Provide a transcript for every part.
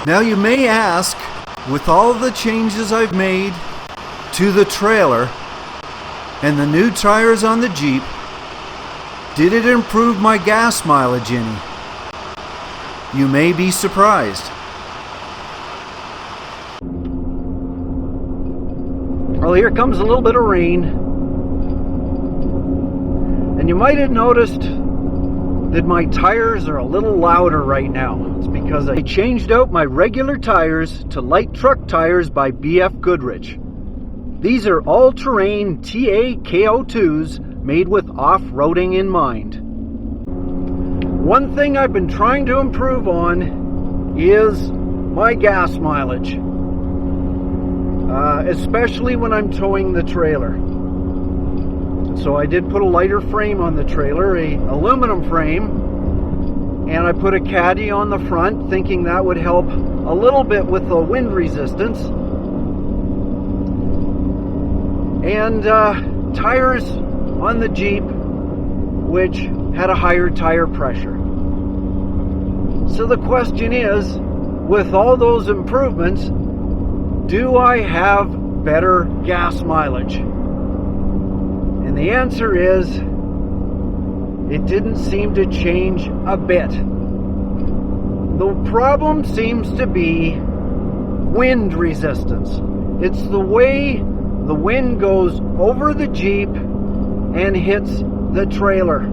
Now you may ask, with all the changes I've made to the trailer and the new tires on the Jeep, did it improve my gas mileage any? You may be surprised. Well, here comes a little bit of rain. And you might have noticed that my tires are a little louder right now. It's because I changed out my regular tires to light truck tires by BF Goodrich. These are all-terrain TAKO2s made with off-roading in mind. One thing I've been trying to improve on is my gas mileage, especially when I'm towing the trailer. So I did put a lighter frame on the trailer, a aluminum frame, and I put a caddy on the front, thinking that would help a little bit with the wind resistance. And tires on the Jeep, which had a higher tire pressure. So the question is, with all those improvements, do I have better gas mileage? And the answer is, it didn't seem to change a bit. The problem seems to be wind resistance. It's the way the wind goes over the Jeep and hits the trailer.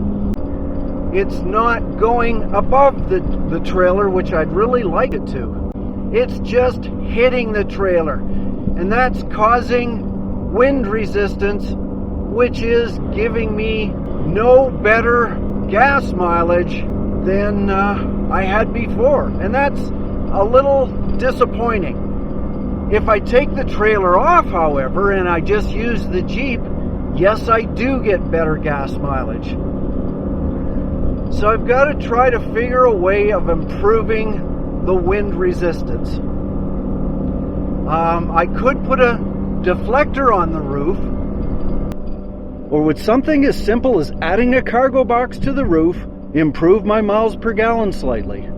It's not going above the trailer, which I'd really like it to. It's just hitting the trailer. And that's causing wind resistance, which is giving me no better gas mileage than I had before. And that's a little disappointing. If I take the trailer off, however, and I just use the Jeep, yes, I do get better gas mileage. So I've got to try to figure a way of improving the wind resistance. I could put a deflector on the roof, or would something as simple as adding a cargo box to the roof improve my miles per gallon slightly?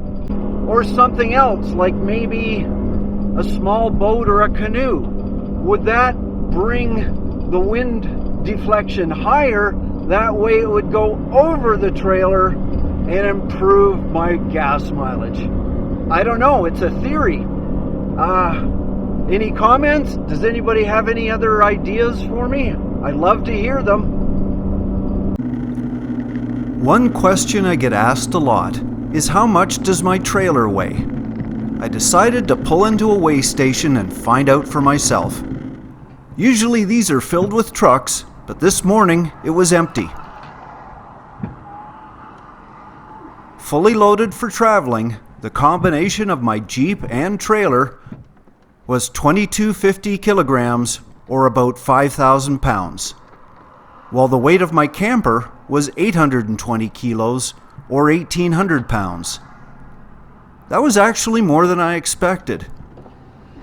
Or something else, like maybe a small boat or a canoe. Would that bring the wind deflection higher? That way it would go over the trailer and improve my gas mileage. I don't know, it's a theory. Any comments? Does anybody have any other ideas for me? I'd love to hear them. One question I get asked a lot is, how much does my trailer weigh? I decided to pull into a weigh station and find out for myself. Usually these are filled with trucks, but this morning it was empty. Fully loaded for traveling, the combination of my Jeep and trailer was 2250 kilograms, or about 5,000 pounds, while the weight of my camper was 820 kilos, or 1,800 pounds. That was actually more than I expected.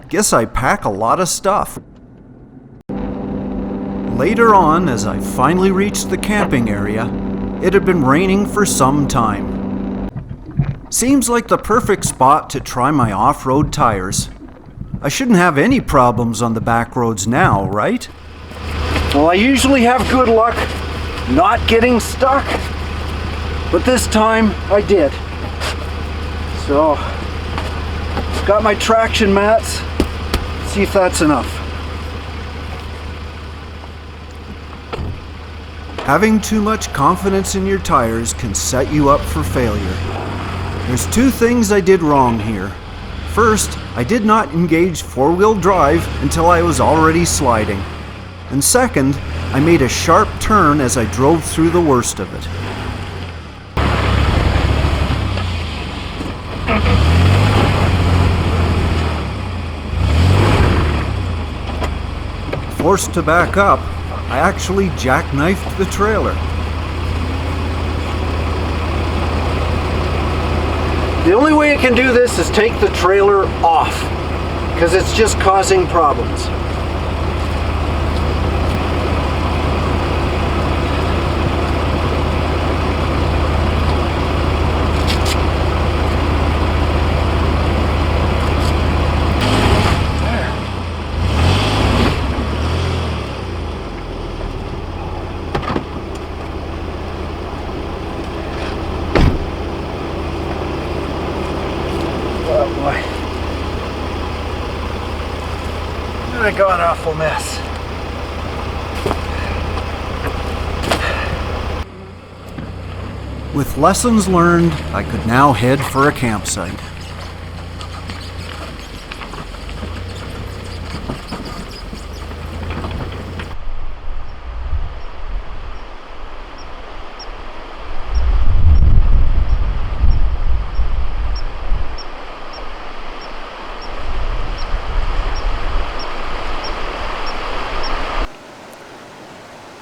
Guess I pack a lot of stuff. Later on, as I finally reached the camping area, it had been raining for some time. Seems like the perfect spot to try my off-road tires. I shouldn't have any problems on the back roads now, right? Well, I usually have good luck not getting stuck, but this time I did. So, got my traction mats. See if that's enough. Having too much confidence in your tires can set you up for failure. There's two things I did wrong here. First, I did not engage four-wheel drive until I was already sliding. And second, I made a sharp turn as I drove through the worst of it. Forced to back up, I actually jackknifed the trailer. The only way I can do this is take the trailer off, because it's just causing problems. And I got an awful mess. With lessons learned, I could now head for a campsite.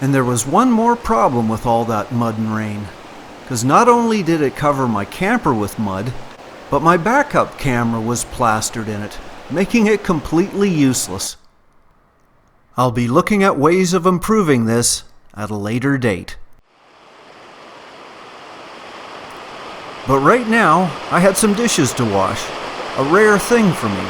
And there was one more problem with all that mud and rain. Because not only did it cover my camper with mud, but my backup camera was plastered in it, making it completely useless. I'll be looking at ways of improving this at a later date. But right now, I had some dishes to wash, a rare thing for me.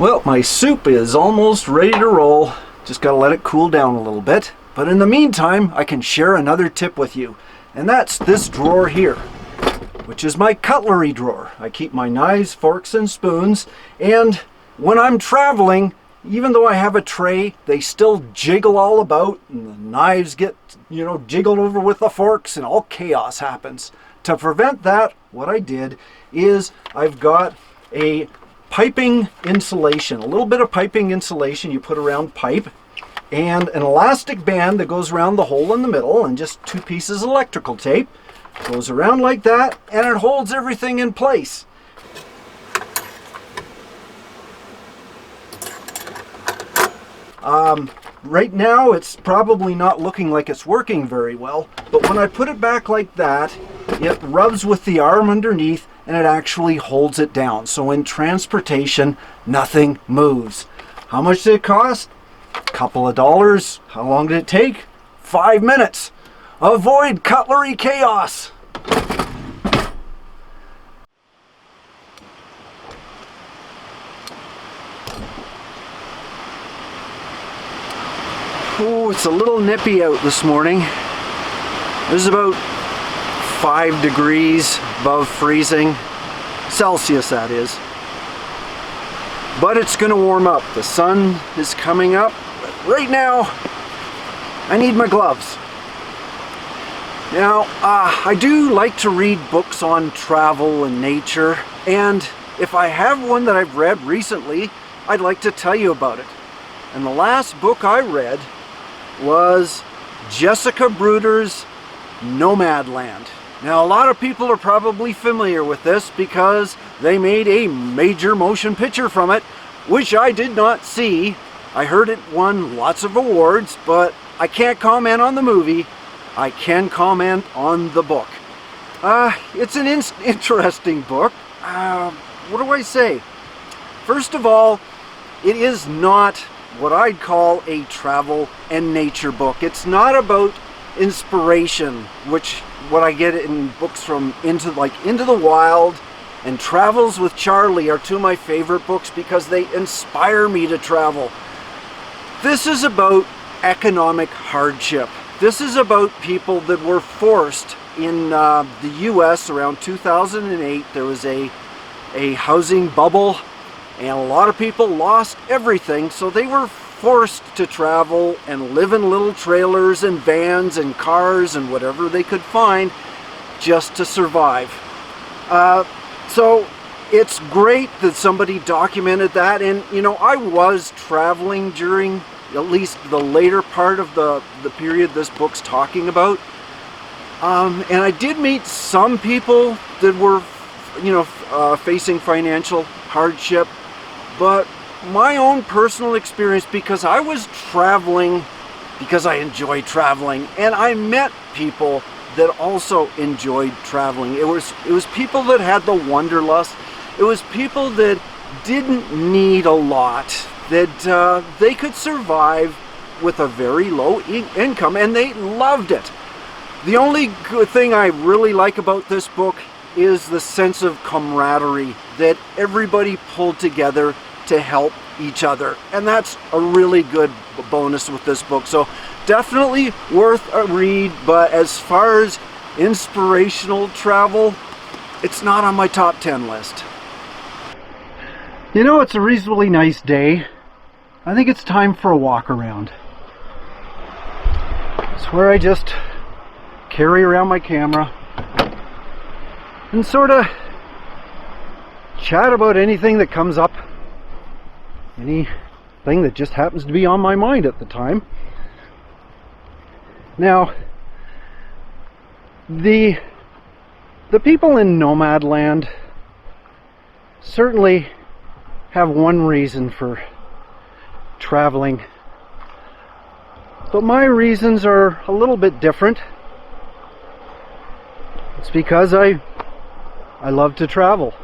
Well, my soup is almost ready to roll. Just gotta let it cool down a little bit. But in the meantime, I can share another tip with you. And that's this drawer here, which is my cutlery drawer. I keep my knives, forks, and spoons. And when I'm traveling, even though I have a tray, they still jiggle all about. And the knives get, jiggled over with the forks, and all chaos happens. To prevent that, what I did is I've got a piping insulation, a little bit of piping insulation you put around pipe, and an elastic band that goes around the hole in the middle, and just 2 pieces of electrical tape. Goes around like that, and it holds everything in place. Right now it's probably not looking like it's working very well, but when I put it back like that, it rubs with the arm underneath and it actually holds it down. So in transportation, nothing moves. How much did it cost? A couple of dollars. How long did it take? 5 minutes. Avoid cutlery chaos. Oh, it's a little nippy out this morning. There's about 5 degrees above freezing, Celsius that is. But it's going to warm up. The sun is coming up. But right now, I need my gloves. Now, I do like to read books on travel and nature, and if I have one that I've read recently, I'd like to tell you about it. And the last book I read was Jessica Bruder's Nomadland. Now, a lot of people are probably familiar with this because they made a major motion picture from it, which I did not see. I heard it won lots of awards, but I can't comment on the movie. I can comment on the book. It's an interesting book. What do I say? First of all, it is not what I'd call a travel and nature book. It's not about inspiration, which what I get in books from Into the Wild and Travels with Charlie are 2 of my favorite books because they inspire me to travel. This is about economic hardship. This is about people that were forced in the US around 2008. There was a housing bubble and a lot of people lost everything, so they were forced to travel and live in little trailers and vans and cars and whatever they could find just to survive. So it's great that somebody documented that, and I was traveling during at least the later part of the period this book's talking about, and I did meet some people that were facing financial hardship, but my own personal experience, because I was traveling because I enjoy traveling, and I met people that also enjoyed traveling. It was people that had the wanderlust. It was people that didn't need a lot, that they could survive with a very low income, and they loved it. The only good thing I really like about this book is the sense of camaraderie, that everybody pulled together to help each other, and that's a really good bonus with this book. So definitely worth a read, but as far as inspirational travel, it's not on my top 10 list. You know, it's a reasonably nice day. I think it's time for a walk around. It's where I just carry around my camera and sort of chat about anything that comes up, anything that just happens to be on my mind at the time. Now, the people in Nomadland certainly have one reason for traveling, but my reasons are a little bit different. It's because I love to travel.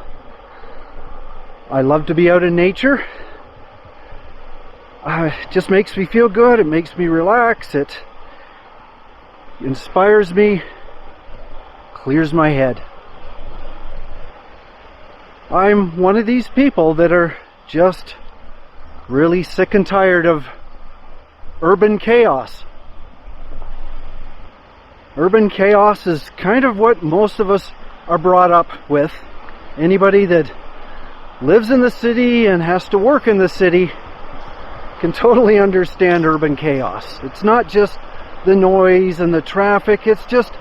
I love to be out in nature. It just makes me feel good. It makes me relax. It inspires me, clears my head. I'm one of these people that are just really sick and tired of urban chaos. Urban chaos is kind of what most of us are brought up with. Anybody that lives in the city and has to work in the city can totally understand urban chaos. It's not just the noise and the traffic, it's just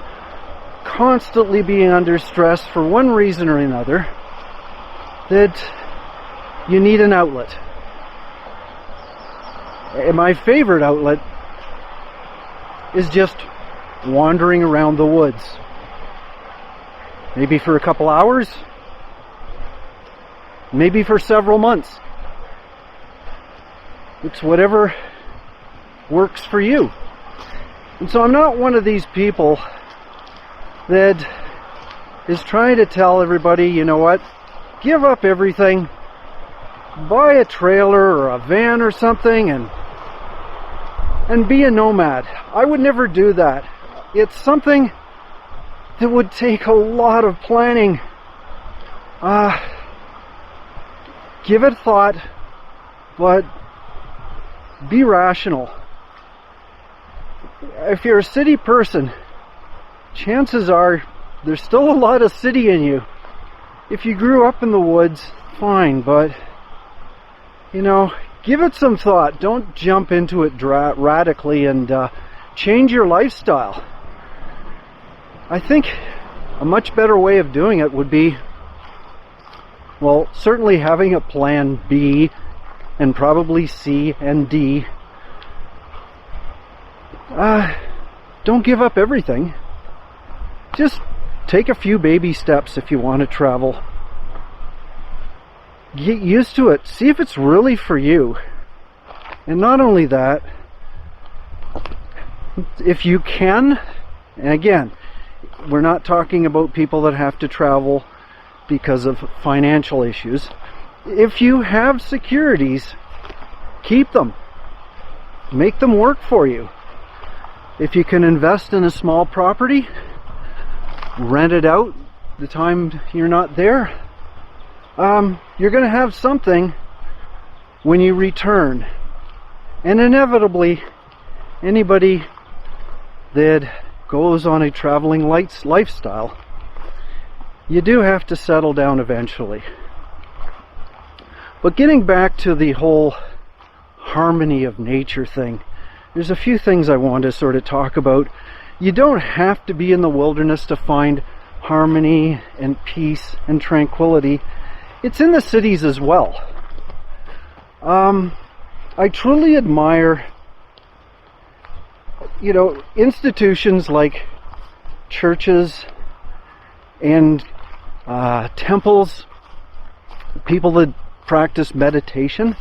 constantly being under stress for one reason or another, that you need an outlet. And my favorite outlet is just wandering around the woods. Maybe for a couple hours, maybe for several months. It's whatever works for you. And so I'm not one of these people that is trying to tell everybody, you know what, give up everything, buy a trailer or a van or something and be a nomad. I would never do that. It's something that would take a lot of planning. Give it thought, but be rational. If you're a city person, chances are there's still a lot of city in you. If you grew up in the woods, fine, but you know, give it some thought. Don't jump into it radically and change your lifestyle. I think a much better way of doing it would be, well, certainly having a plan B and probably C and D. Don't give up everything. Just take a few baby steps if you want to travel. Get used to it. See if it's really for you. And not only that, if you can, and again, we're not talking about people that have to travel because of financial issues. If you have securities, keep them. Make them work for you. If you can invest in a small property, rent it out the time you're not there, you're going to have something when you return. And inevitably, anybody that goes on a traveling lifestyle, you do have to settle down eventually. But getting back to the whole harmony of nature thing, there's a few things I want to sort of talk about. You don't have to be in the wilderness to find harmony and peace and tranquility. It's in the cities as well. I truly admire, you know, institutions like churches and temples, people that practice meditation,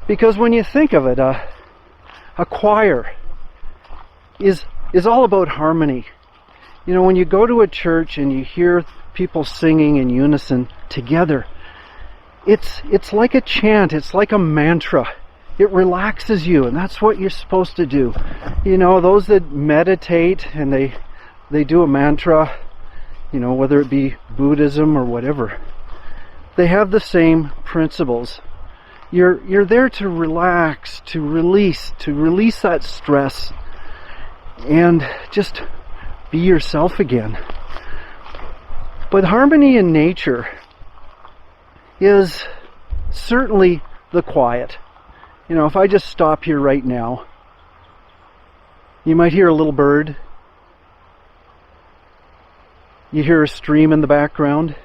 because when you think of it, a choir is all about harmony. You know, when you go to a church and you hear people singing in unison together, it's like a chant, it's like a mantra. It relaxes you, and that's what you're supposed to do. You know, those that meditate and they do a mantra, you know, whether it be Buddhism or whatever, they have the same principles. You're there to relax, to release that stress, and just be yourself again. But harmony in nature is certainly the quiet. You know, if I just stop here right now, you might hear a little bird. You hear a stream in the background.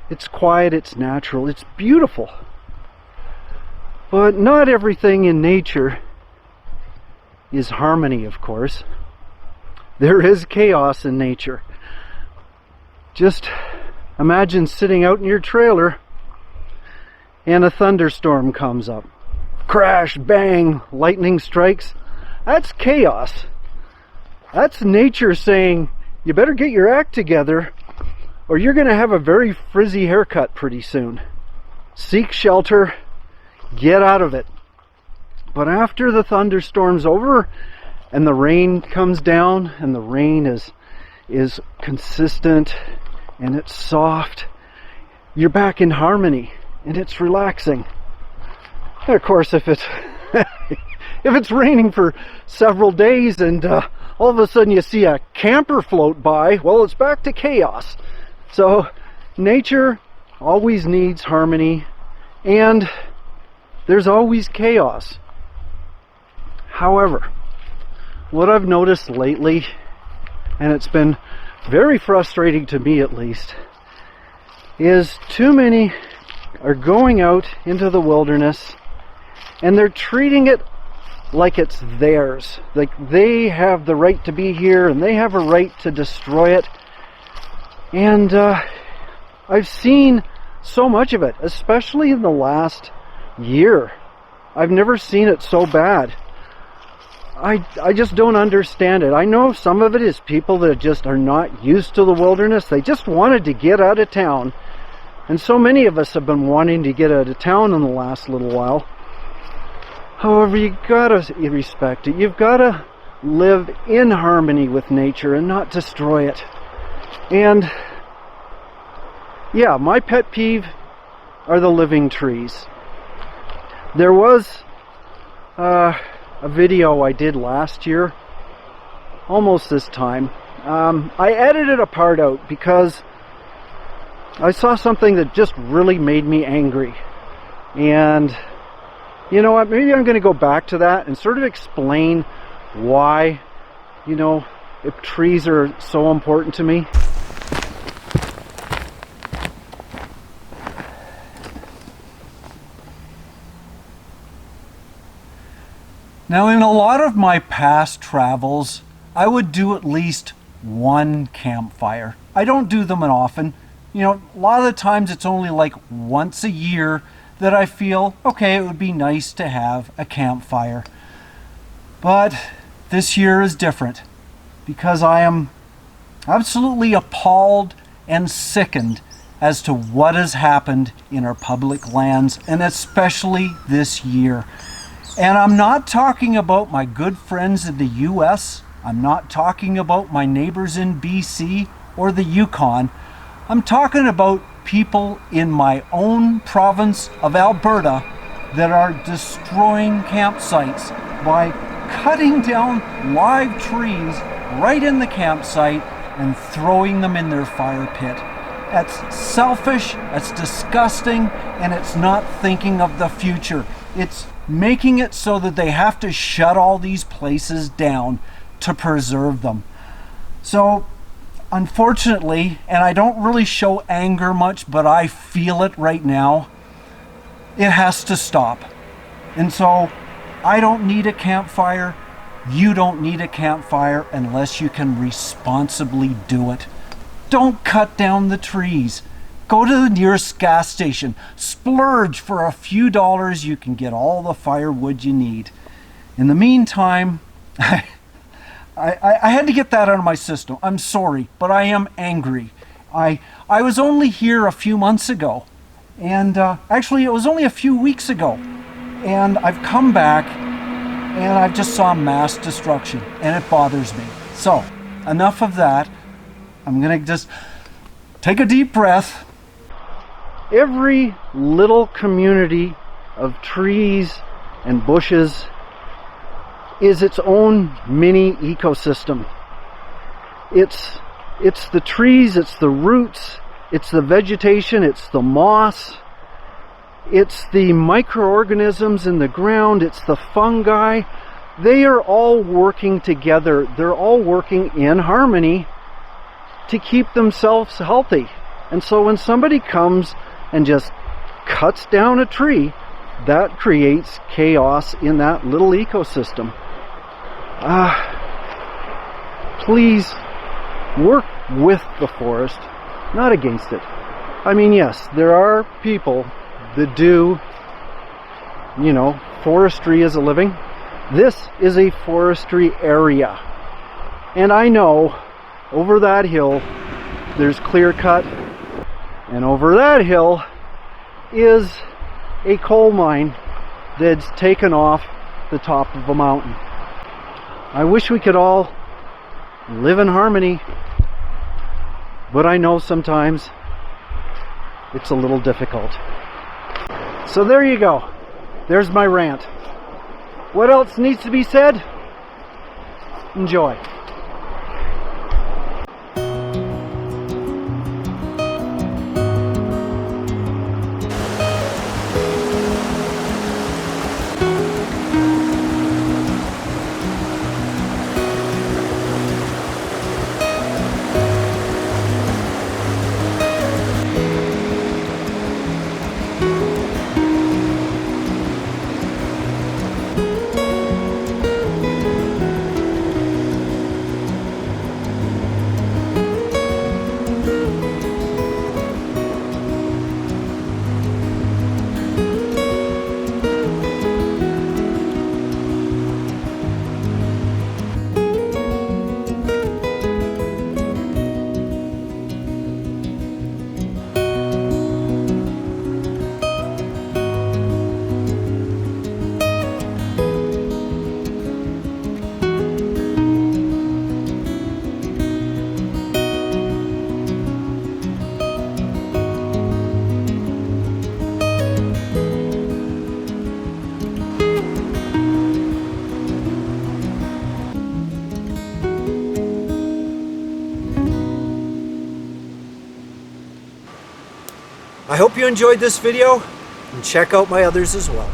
It's quiet, it's natural, it's beautiful. But not everything in nature is harmony, of course. There is chaos in nature. Just imagine sitting out in your trailer and a thunderstorm comes up. Crash, bang, lightning strikes. That's chaos. That's nature saying, you better get your act together or you're going to have a very frizzy haircut pretty soon. Seek shelter, get out of it. But after the thunderstorm's over and the rain comes down, and the rain is consistent and it's soft, you're back in harmony and it's relaxing. And of course, if it's if it's raining for several days and all of a sudden you see a camper float by, well, it's back to chaos. So nature always needs harmony, and there's always chaos. However, what I've noticed lately, and it's been very frustrating to me at least, is too many are going out into the wilderness and they're treating it like it's theirs. Like they have the right to be here and they have a right to destroy it. And I've seen so much of it, especially in the last year. I've never seen it so bad. I just don't understand it. I know some of it is people that just are not used to the wilderness. They just wanted to get out of town. And so many of us have been wanting to get out of town in the last little while. However, you gotta respect it. You've gotta live in harmony with nature and not destroy it. And yeah, my pet peeve are the living trees. There was a video I did last year, almost this time. I edited a part out because I saw something that just really made me angry. And you know what, maybe I'm going to go back to that and sort of explain why, you know, if trees are so important to me. Now, in a lot of my past travels, I would do at least one campfire. I don't do them often. You know, a lot of the times it's only like once a year that I feel, okay, it would be nice to have a campfire. But this year is different because I am absolutely appalled and sickened as to what has happened in our public lands, and especially this year. And I'm not talking about my good friends in the US. I'm not talking about my neighbors in BC or the Yukon. I'm talking about people in my own province of Alberta that are destroying campsites by cutting down live trees right in the campsite and throwing them in their fire pit. That's selfish, that's disgusting, and it's not thinking of the future. It's making it so that they have to shut all these places down to preserve them. So, unfortunately, and I don't really show anger much, but I feel it right now, it has to stop. And so, I don't need a campfire. You don't need a campfire unless you can responsibly do it. Don't cut down the trees. Go to the nearest gas station. Splurge for a few dollars. You can get all the firewood you need. In the meantime, I had to get that out of my system. I'm sorry, but I am angry. I was only here a few months ago, And actually, it was only a few weeks ago. And I've come back and I just saw mass destruction, and it bothers me. So, enough of that. I'm gonna just take a deep breath. Every little community of trees and bushes is its own mini ecosystem. It's the trees, it's the roots, it's the vegetation, it's the moss, it's the microorganisms in the ground, it's the fungi. They are all working together. They're all working in harmony to keep themselves healthy. And so when somebody comes and just cuts down a tree, that creates chaos in that little ecosystem. Please work with the forest, not against it. I mean, yes, there are people that do, forestry as a living. This is a forestry area. And I know over that hill there's clear cut, and over that hill is a coal mine that's taken off the top of a mountain. I wish we could all live in harmony, but I know sometimes it's a little difficult. So there you go. There's my rant. What else needs to be said? Enjoy. I hope you enjoyed this video, and check out my others as well.